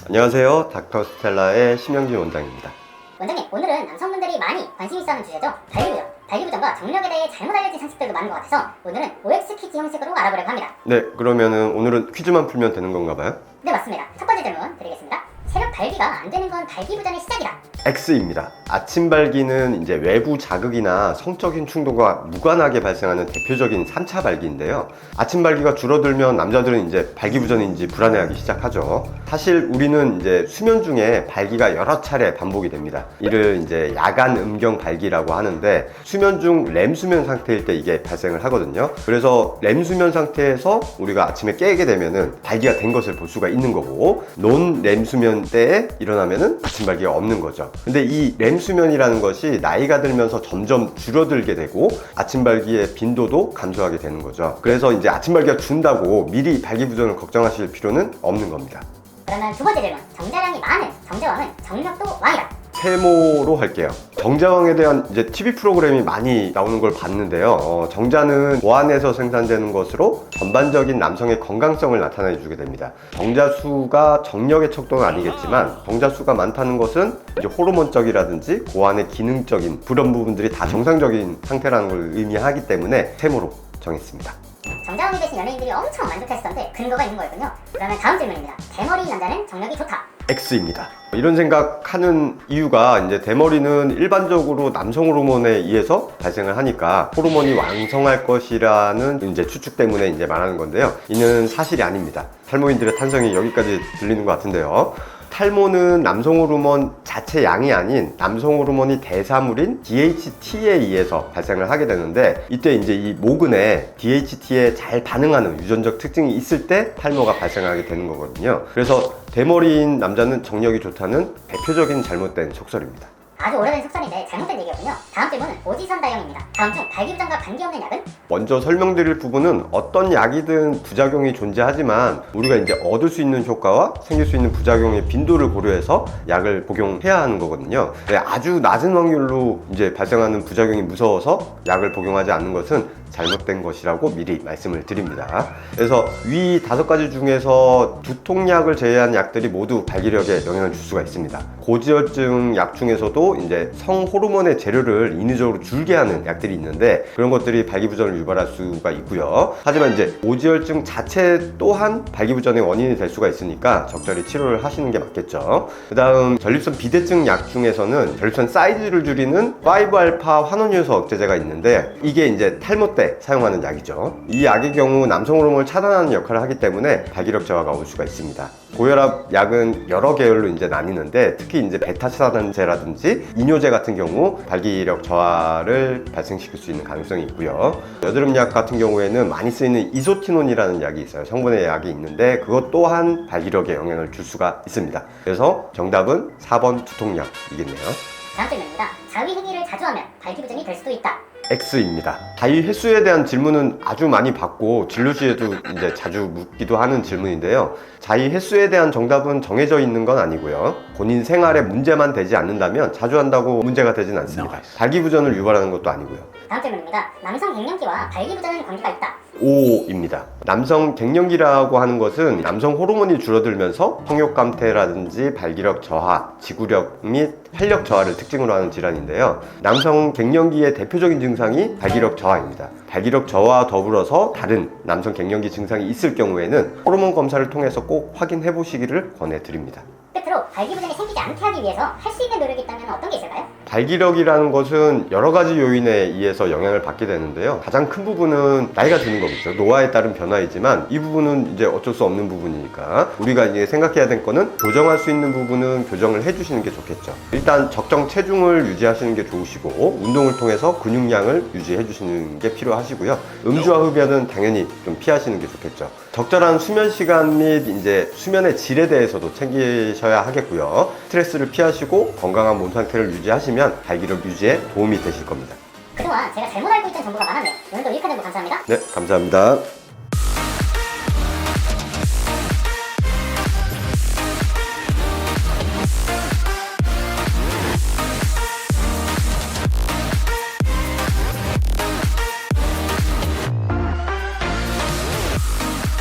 안녕하세요. 닥터스텔라의 심영진 원장입니다. 원장님, 오늘은 남성분들이 많이 관심 있어 하는 주제죠. 발기부전. 발기부전과 정력에 대해 잘못 알려진 상식들도 많은 것 같아서 오늘은 OX 퀴즈 형식으로 알아보려고 합니다. 네, 그러면은 오늘은 퀴즈만 풀면 되는 건가 봐요? 네, 맞습니다. 첫 번째 질문 드리겠습니다. 새벽 발기가 안 되는 건 발기부전의 시작이다. X입니다. 아침 발기는 이제 외부 자극이나 성적인 충동과 무관하게 발생하는 대표적인 3차 발기인데요. 아침 발기가 줄어들면 남자들은 이제 발기부전인지 불안해하기 시작하죠. 사실 우리는 이제 수면 중에 발기가 여러 차례 반복이 됩니다. 이를 이제 야간 음경 발기라고 하는데 수면 중 렘 수면 상태일 때 이게 발생을 하거든요. 그래서 렘 수면 상태에서 우리가 아침에 깨게 되면은 발기가 된 것을 볼 수가 있는 거고, 논 렘 수면 때에 일어나면은 아침 발기가 없는 거죠. 근데 이 렘 수면이라는 것이 나이가 들면서 점점 줄어들게 되고 아침 발기의 빈도도 감소하게 되는 거죠. 그래서 이제 아침 발기가 준다고 미리 발기부전을 걱정하실 필요는 없는 겁니다. 그러면 두 번째 질문. 정자량이 많은 정제왕은 정력도 왕이다. 세모로 할게요. 정자왕에 대한 이제 TV 프로그램이 많이 나오는 걸 봤는데요. 정자는 고안에서 생산되는 것으로 전반적인 남성의 건강성을 나타내 주게 됩니다. 정자수가 정력의 척도는 아니겠지만 정자수가 많다는 것은 이제 호르몬적이라든지 고안의 기능적인 그런 부분들이 다 정상적인 상태라는 걸 의미하기 때문에 세모로 정했습니다. 정자왕이 되신 연예인들이 엄청 만족했었는데 근거가 있는 거였군요. 그러면 다음 질문입니다. 대머리인 남자는 정력이 좋다. X입니다. 이런 생각하는 이유가 이제 대머리는 일반적으로 남성 호르몬에 의해서 발생을 하니까 호르몬이 왕성할 것이라는 이제 추측 때문에 이제 말하는 건데요. 이는 사실이 아닙니다. 탈모인들의 탄성이 여기까지 들리는 것 같은데요. 탈모는 남성 호르몬 자체 양이 아닌 남성 호르몬이 대사물인 DHT에 의해서 발생을 하게 되는데, 이때 이제 이 모근에 DHT에 잘 반응하는 유전적 특징이 있을 때 탈모가 발생하게 되는 거거든요. 그래서 대머리인 남자는 정력이 좋다는 대표적인 잘못된 속설입니다. 아주 오래된 속설인데 잘못된 얘기였군요. 다음 질문은 오지선다형입니다. 다음 중 발기부전과 관계없는 약은? 먼저 설명드릴 부분은 어떤 약이든 부작용이 존재하지만 우리가 이제 얻을 수 있는 효과와 생길 수 있는 부작용의 빈도를 고려해서 약을 복용해야 하는 거거든요. 아주 낮은 확률로 이제 발생하는 부작용이 무서워서 약을 복용하지 않는 것은 잘못된 것이라고 미리 말씀을 드립니다. 그래서 위 5가지 중에서 두통약을 제외한 약들이 모두 발기력에 영향을 줄 수가 있습니다. 고지혈증 약 중에서도 이제 성호르몬의 재료를 인위적으로 줄게 하는 약들이 있는데 그런 것들이 발기부전을 유발할 수가 있고요. 하지만 이제 고지혈증 자체 또한 발기부전의 원인이 될 수가 있으니까 적절히 치료를 하시는 게 맞겠죠. 그 다음 전립선 비대증 약 중에서는 전립선 사이즈를 줄이는 5알파 환원효소 억제제가 있는데 이게 이제 탈모 때 사용하는 약이죠. 이 약의 경우 남성 호르몬을 차단하는 역할을 하기 때문에 발기력 저하가 올 수가 있습니다. 고혈압 약은 여러 계열로 이제 나뉘는데 특히 이제 베타 차단제라든지 이뇨제 같은 경우 발기력 저하를 발생시킬 수 있는 가능성이 있고요. 여드름 약 같은 경우에는 많이 쓰이는 이소티논이라는 약이 있어요. 성분의 약이 있는데 그것 또한 발기력에 영향을 줄 수가 있습니다. 그래서 정답은 4번 두통약이겠네요. 다음 질문입니다. 자위 행위를 자주 하면 발기부전이 될 수도 있다. X입니다. 자위 횟수에 대한 질문은 아주 많이 받고 진료시에도 이제 자주 묻기도 하는 질문인데요. 자위 횟수에 대한 정답은 정해져 있는 건 아니고요. 본인 생활에 문제만 되지 않는다면 자주 한다고 문제가 되진 않습니다. 발기부전을 유발하는 것도 아니고요. 다음 질문입니다. 남성 갱년기와 발기부전은 관계가 있다. O입니다. 남성 갱년기라고 하는 것은 남성 호르몬이 줄어들면서 성욕 감퇴라든지 발기력 저하, 지구력 및 활력 저하를 특징으로 하는 질환인데요. 남성 갱년기의 대표적인 증상이 발기력 저하입니다. 발기력 저하와 더불어서 다른 남성 갱년기 증상이 있을 경우에는 호르몬 검사를 통해서 꼭 확인해 보시기를 권해드립니다. 끝으로 발기부전이 생기지 않게 하기 위해서 할 수 있는 노력이 있다면 어떤 게 있을까요? 발기력이라는 것은 여러 가지 요인에 의해서 영향을 받게 되는데요. 가장 큰 부분은 나이가 드는 거겠죠. 노화에 따른 변화이지만 이 부분은 이제 어쩔 수 없는 부분이니까 우리가 이제 생각해야 될 거는 교정할 수 있는 부분은 교정을 해주시는 게 좋겠죠. 일단 적정 체중을 유지하시는 게 좋으시고 운동을 통해서 근육량을 유지해 주시는 게 필요하시고요. 음주와 흡연은 당연히 좀 피하시는 게 좋겠죠. 적절한 수면 시간 및 이제 수면의 질에 대해서도 챙기셔야 하겠고요. 스트레스를 피하시고 건강한 몸 상태를 유지하시면 발기력 유지에 도움이 되실 겁니다. 그동안 제가 잘못 알고 있던 정보가 많았네요. 오늘도 유익한 정보 감사합니다. 네, 감사합니다.